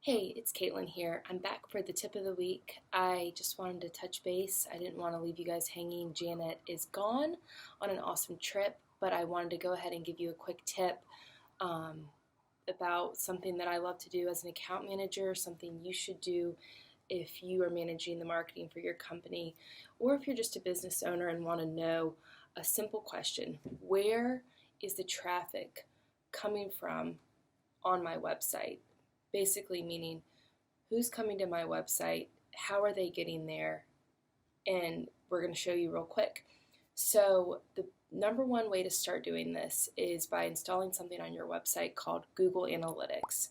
Hey, it's Caitlin here. I'm back for the tip of the week. I just wanted to touch base. I didn't want to leave you guys hanging. Janet is gone on an awesome trip, but I wanted to go ahead and give you a quick tip um, about something that I love to do as an account manager, something you should do if you are managing the marketing for your company, or if you're just a business owner and want to know a simple question: where is the traffic coming from on my website? Basically, meaning who's coming to my website, how are they getting there, and we're going to show you real quick. So, the number one way to start doing this is by installing something on your website called Google Analytics.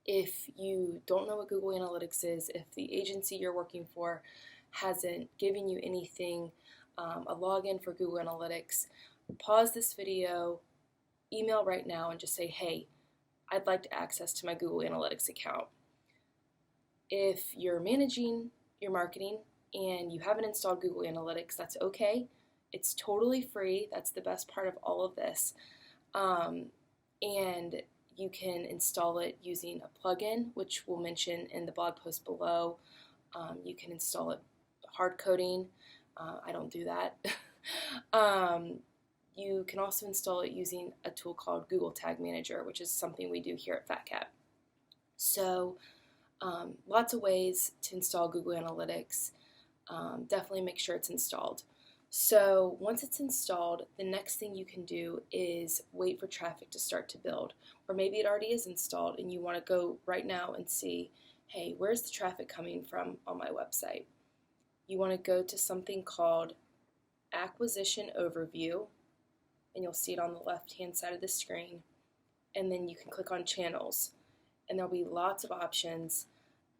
If you don't know what Google Analytics is, if the agency you're working for hasn't given you anything, a login for Google Analytics, pause this video, email right now, and just say, hey, I'd like to access to my Google Analytics account. If you're managing your marketing and you haven't installed Google Analytics, that's okay. It's totally free. That's the best part of all of this. And you can install it using a plugin, which we'll mention in the blog post below. You can install it hard coding. I don't do that. You can also install it using a tool called Google Tag Manager, which is something we do here at Fat Cat. So lots of ways to install Google Analytics. Definitely make sure it's installed. So once it's installed, the next thing you can do is wait for traffic to start to build. Or maybe it already is installed and you want to go right now and see, hey, where's the traffic coming from on my website? You want to go to something called Acquisition Overview, and you'll see it on the left-hand side of the screen. And then you can click on Channels, and there'll be lots of options: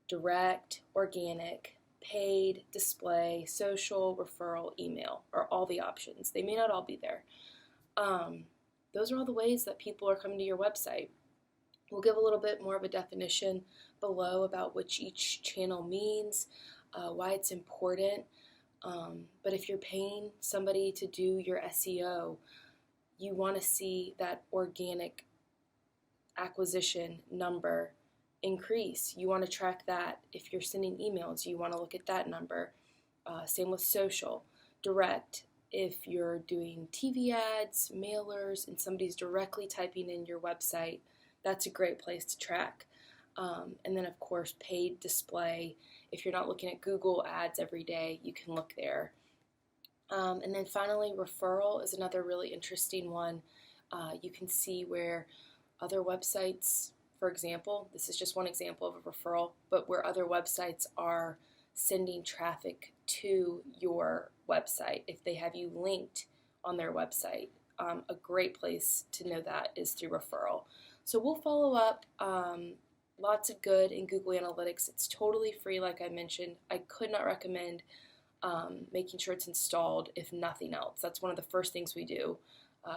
direct, organic, paid, display, social, referral, email are all the options. They may not all be there. Those are all the ways that people are coming to your website. We'll give a little bit more of a definition below about what each channel means, why it's important. But if you're paying somebody to do your SEO, you want to see that organic acquisition number increase. You want to track that. If you're sending emails, you want to look at that number. Same with social. Direct, if you're doing TV ads, mailers, and somebody's directly typing in your website, that's a great place to track. And then, of course, paid display. If you're not looking at Google ads every day, you can look there. And then finally, referral is another really interesting one. You can see where other websites, for example, this is just one example of a referral, but where other websites are sending traffic to your website, if they have you linked on their website. A great place to know that is through referral. So we'll follow up. Lots of good in Google Analytics. It's totally free, like I mentioned. I could not recommend making sure it's installed, if nothing else. That's one of the first things we do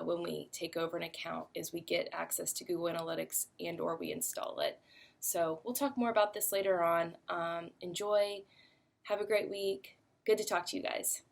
when we take over an account, is we get access to Google Analytics and or we install it. So we'll talk more about this later on. Enjoy. Have a great week. Good to talk to you guys.